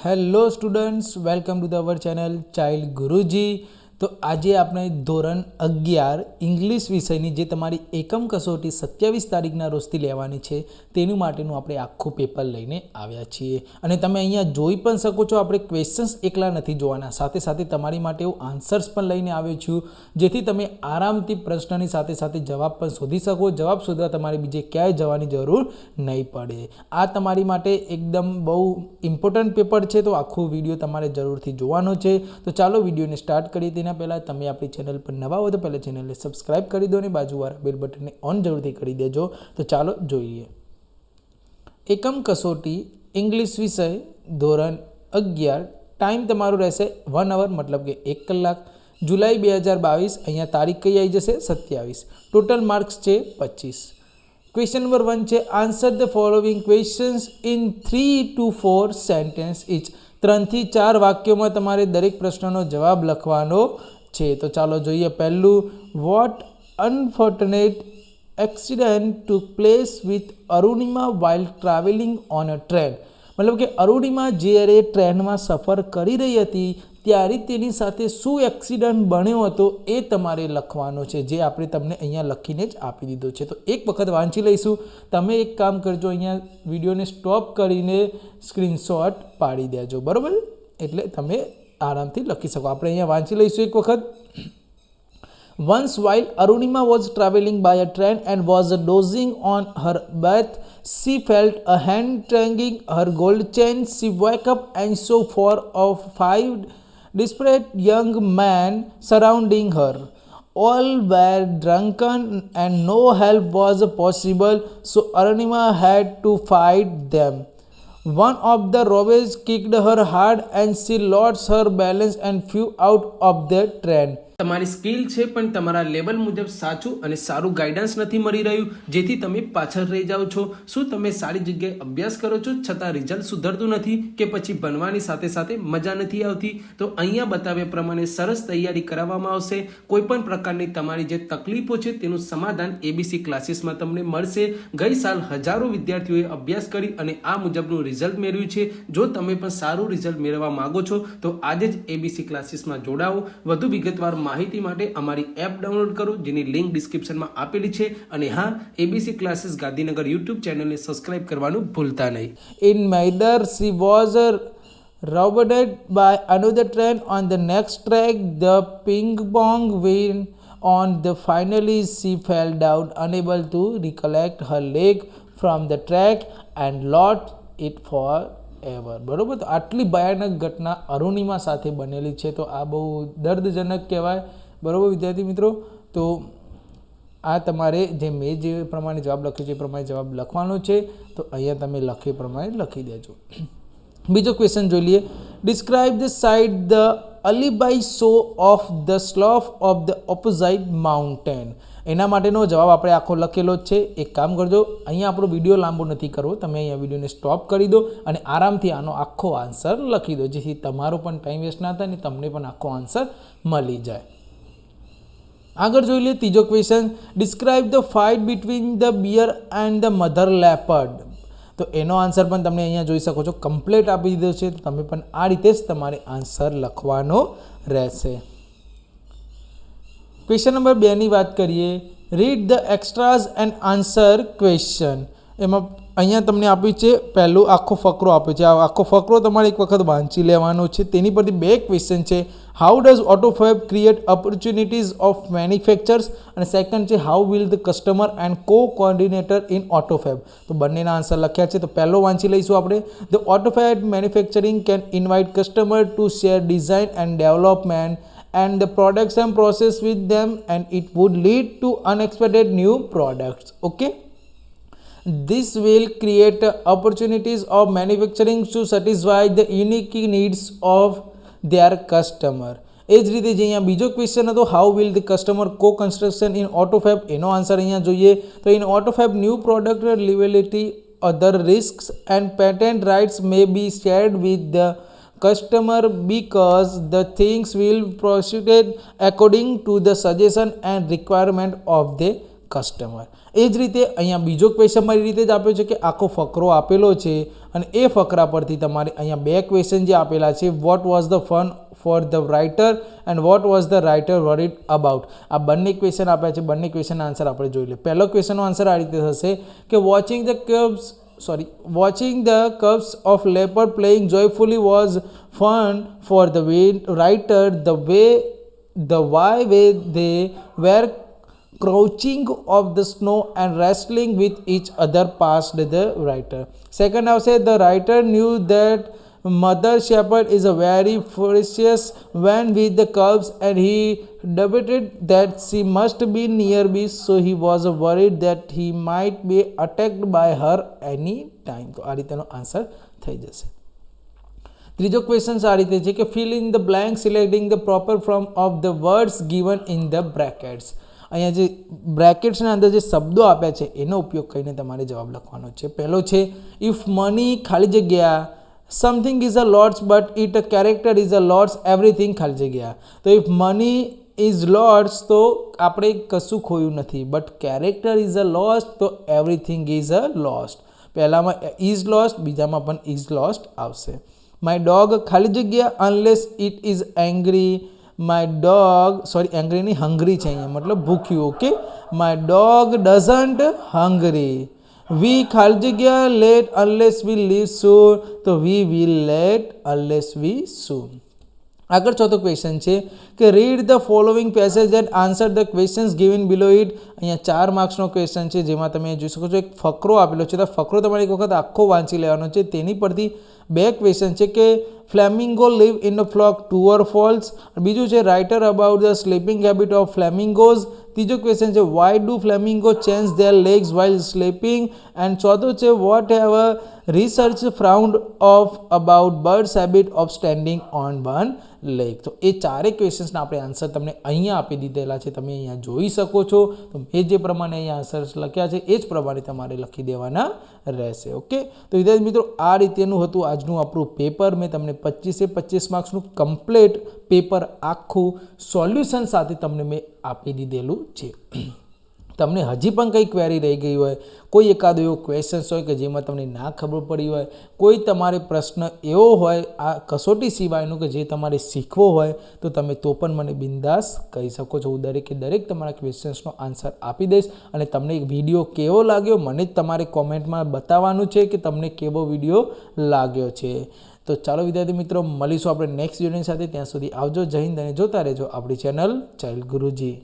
Hello students, welcome to the our channel child Guruji. તો આજે આપણે ધોરણ 11 ઇંગ્લિશ વિષયની જે તમારી એકમ કસોટી 27 તારીખના રોજથી લેવાની છે તેનું માટેનું આપણે આખું પેપર લઈને આવ્યા છીએ. અને તમે અહીંયા જોઈ પણ શકો છો, આપણે ક્વેશ્ચન્સ એકલા નથી જોવાના, સાથે સાથે તમારી માટે હું આન્સર્સ પણ લઈને આવ્યો છું, જેથી તમે આરામથી પ્રશ્નની સાથે સાથે જવાબ પણ શોધી શકો. જવાબ શોધવા તમારે બીજે ક્યાંય જવાની જરૂર નહીં પડે. આ તમારી માટે એકદમ બહુ ઇમ્પોર્ટન્ટ પેપર છે, તો આખો વિડીયો તમારે જરૂરથી જોવાનો છે. તો ચાલો વિડીયોને સ્ટાર્ટ કરીએ. તેના પહેલાં તમે આપણી ચેનલ પર નવા હો તો પહેલાં ચેનલને સબસ્ક્રાઇબ કરી દો અને બાજુવાળા બેલ બટનને ઓન જરૂરથી કરી દેજો. તો ચાલો જોઈએ. એકમ કસોટી ઇંગ્લિશ વિષય ધોરણ 11, ટાઈમ તમારો રહેશે 1 અવર, મતલબ કે 1 કલાક. જુલાઈ 2022. અહીંયા તારીખ કઈ આવી જશે? 27. ટોટલ માર્ક્સ છે 25. ક્વેશ્ચન નંબર 1 છે, answer the following questions in 3 to 4 sentence each. 3 થી 4 વાક્યોમાં તમારે દરેક પ્રશ્નનો જવાબ લખવાનો છે. તો ચાલો જોઈએ. પહેલું, what unfortunate accident took place with Arunima while travelling on a train. મતલબ કે અરુણિમા જ્યારે ટ્રેનમાં સફર કરી રહી હતી ત્યારે તેની સાથે શું એક્સિડન્ટ બન્યો હતો એ તમારે લખવાનો છે, જે આપણે તમને અહીંયા લખીને જ આપી દીધો છે. તો એક વખત વાંચી લઈશું. તમે એક કામ કરજો, અહીંયા વિડીયોને સ્ટોપ કરીને સ્ક્રીનશોટ પાડી દેજો, બરાબર? એટલે તમે આરામથી લખી શકો. આપણે અહીંયા વાંચી લઈશું એક વખત. Once while Arunima was travelling by a train and was dozing on her bed, she felt a hand tugging her gold chain. She woke up and saw 4 or 5 desperate young men surrounding her. All were drunken and no help was possible, so Arunima had to fight them. One of the robbers kicked her hard and she lost her balance and flew out of the train. તમારી skill છે પણ તમારા level મુજબ સાચું અને સારું guidance નથી મળી રહ્યું, જેથી તમે પાછળ રહી જાઓ છો. શું તમે સારી જગ્યાએ અભ્યાસ કરો છો છતાં રિઝલ્ટ સુધરતું નથી, કે પછી ભણવાની સાથે સાથે મજા નથી આવતી? તો અહીંયા બતાવ્યા પ્રમાણે સરસ તૈયારી કરાવવામાં આવશે. કોઈ પણ પ્રકારની તમારી જે તકલીફો છે તેનું સમાધાન એબીસી ક્લાસીસમાં તમને મળશે. ગઈ સાલ હજારો વિદ્યાર્થીઓએ અભ્યાસ કરી અને આ મુજબનું રિઝલ્ટ મેળવ્યું છે. જો તમે પણ સારું રિઝલ્ટ મેળવવા માંગો છો તો આજે જ એબીસી ક્લાસીસમાં જોડાઓ. વધુ વિગતવાર માહિતી માટે અમારી એપ ડાઉનલોડ કરો, જેની લિંક ડિસ્ક્રિપ્શનમાં આપેલી છે. અને હા, એબીસી ક્લાસીસ ગાંધીનગર યુટ્યુબ ચેનલને સબસ્ક્રાઇબ કરવાનું ભૂલતા નહીં. In mider she was robbed by another train on the next track. The ping pong went on. Finally she fell down, unable to recollect her leg from the track and lost it forever. બરોબર? તો આટલી ભયાનક ઘટના અરુણિમા સાથે બનેલી છે, તો આ બહુ દર્દજનક કહેવાય. બરોબર વિદ્યાર્થી મિત્રો? તો આ તમારે જે મેં જે પ્રમાણે જવાબ લખ્યો છે એ પ્રમાણે જવાબ લખવાનો છે. તો અહીંયા તમે લખે પ્રમાણે લખી દેજો. બીજો ક્વેશ્ચન જોઈ લઈએ. Describe the side the alibi show of the slope of the opposite mountain. એના માટેનો જવાબ આપણે આખો લખેલો જ છે. એક કામ કરજો, અહીંયા આપણો વિડીયો લાંબો નથી કરવો, તમે અહીંયા વિડીયોને સ્ટોપ કરી દો અને આરામથી આનો આખો આન્સર લખી દો, જેથી તમારો પણ ટાઈમ વેસ્ટ ના થાય અને તમને પણ આખો આન્સર મળી જાય. આગળ જોઈ લઈએ ત્રીજો question. Describe the fight between the bear and the mother leopard. તો એનો આન્સર પણ તમને અહીંયા જોઈ શકો છો, કમ્પ્લીટ આપી દીધો છે. તો તમે પણ આ રીતે જ તમારે આન્સર લખવાનો રહેશે. ક્વેશ્ચન નંબર 2ની વાત કરીએ. Read the extracts and answer question. એમાં અહીંયા તમને આપ્યું છે, પહેલું આખો ફકરો આપ્યો છે. આ આખો ફકરો તમારે એક વખત વાંચી લેવાનો છે. તેની પરથી 2 ક્વેશ્ચન છે. How does Autofab create opportunities of manufacturers, અને સેકન્ડ છે how will the customer and co coordinator in Autofab. તો બંનેના આન્સર લખ્યા છે. તો પહેલો વાંચી લઈશું આપણે. The Autofab manufacturing can invite customer to share design and development and the products and process with them, and it would lead to unexpected new products. Okay, this will create opportunities of manufacturing to satisfy the unique needs of their customer. એ જ રીતે જે અહીંયા બીજો question હતો, how will the customer co construction in Autofab, એનો answer અહીંયા જોઈએ. તો in Autofab new product liability, other risks and patent rights may be shared with the customer because the things will proceed according to the suggestion and requirement of the customer. એ જ રીતે અહીંયા બીજો question મારી રીતે જ આપ્યો છે કે આખો ફકરો આપેલો છે અને એ ફકરા પરથી તમારે અહીંયા બે ક્વેશ્ચન જે આપેલા છે, what was the fun for the writer and what was the writer worried about, આ બંને ક્વેશ્ચન આપ્યા છે. બંને ક્વેશ્ચનના આન્સર આપણે જોઈ લઈએ. પહેલો ક્વેશ્ચનનો આન્સર આ રીતે થશે કે watching the cubs of leopard playing joyfully was fun for the writer. The way they were crouching of the snow and wrestling with each other past the writer. Second આવશે, the writer knew that mother shepherd is a very ferocious when with the cubs and he debated that she must be nearby, so he was worried that he might be attacked by her any time. તો આ રીતેનો answer થઈ જશે. ત્રીજો question આ રીતે છે કે fill in the blank selecting the proper form of the words given in the brackets. અહીંયા જે બ્રેકેટ્સના અંદર જે શબ્દો આપ્યા છે એનો ઉપયોગ કરીને તમારે જવાબ લખવાનો છે. પહેલો છે ઇફ મની ખાલી જગ્યા something is a lots but it a character is a lots everything ખાલી જગ્યા. તો ઇફ મની ઇઝ લોટ્સ તો આપણે કશું ખોયું નથી, but character is a lost તો એવરીથિંગ ઇઝ અ લોસ્ટ. પહેલામાં ઇઝ લોસ્ટ, બીજામાં પણ ઇઝ લોસ્ટ આવશે. માય ડોગ ખાલી જગ્યા unless it is angry. My dog angry નહીં, હંગ્રી છે અહીંયા, મતલબ ભૂખ્યું. Okay, my dog doesn't hungry. We ખાલી જગ્યા late unless we leave soon, તો we will late unless we soon. આગળ ચોથો ક્વેશ્ચન છે કે read the following passage and answer the questions given below it. અહીંયા 4 માર્ક્સનો ક્વેશ્ચન છે જેમાં તમે જોઈ શકો છો એક ફકરો આપેલો છે. તો ફકરો તમારે એક વખત આખો વાંચી લેવાનો છે. તેની પરથી બે ક્વેશ્ચન છે કે flamingo live in a flock, true or false. બીજું છે writer about the sleeping habit of flamingos. ત્રીજો ક્વેશ્ચન છે why do flamingo change their legs while sleeping. And ચોથો છે what have research found of about birds habit of standing on one leg. તો એ ચારેય ક્વેશ્ચન્સના આપણે આન્સર તમને અહીંયા આપી દીધેલા છે, તમે અહીંયા જોઈ શકો છો. તો એ જે પ્રમાણે અહીંયા આન્સર્સ લખ્યા છે એ જ પ્રમાણે તમારે લખી દેવાના રહેશે. ઓકે, તો વિદ્યાર્થી મિત્રો આ રીતેનું હતું આજનું આપણું પેપર. મેં તમને 25 માર્ક્સનું કમ્પ્લીટ પેપર આખું સોલ્યુશન સાથે તમને મેં આપી દીધેલું છે. તમને હજી પણ કંઈ ક્વેરી રહી ગઈ હોય, કોઈ એકાદો એવો ક્વેશ્ચન્સ હોય કે જેમાં તમને ના ખબર પડી હોય, કોઈ તમારે પ્રશ્ન એવો હોય આ કસોટી સિવાયનો કે જે તમારે શીખવો હોય, તો તમે તો પણ મને બિંદાસ કહી શકો છો. હું દરેકે દરેક તમારા ક્વેશ્ચન્સનો આન્સર આપી દઈશ. અને તમને વિડીયો કેવો લાગ્યો મને જ તમારે કોમેન્ટમાં બતાવવાનું છે કે તમને કેવો વિડીયો લાગ્યો છે. તો ચાલો વિદ્યાર્થી મિત્રો, મળીશું આપણે નેક્સ્ટ વિડીયોની સાથે. ત્યાં સુધી આવજો, જય હિન્દ, અને જોતા રહેજો આપણી ચેનલ ચાઇલ્ડ ગુરુજી.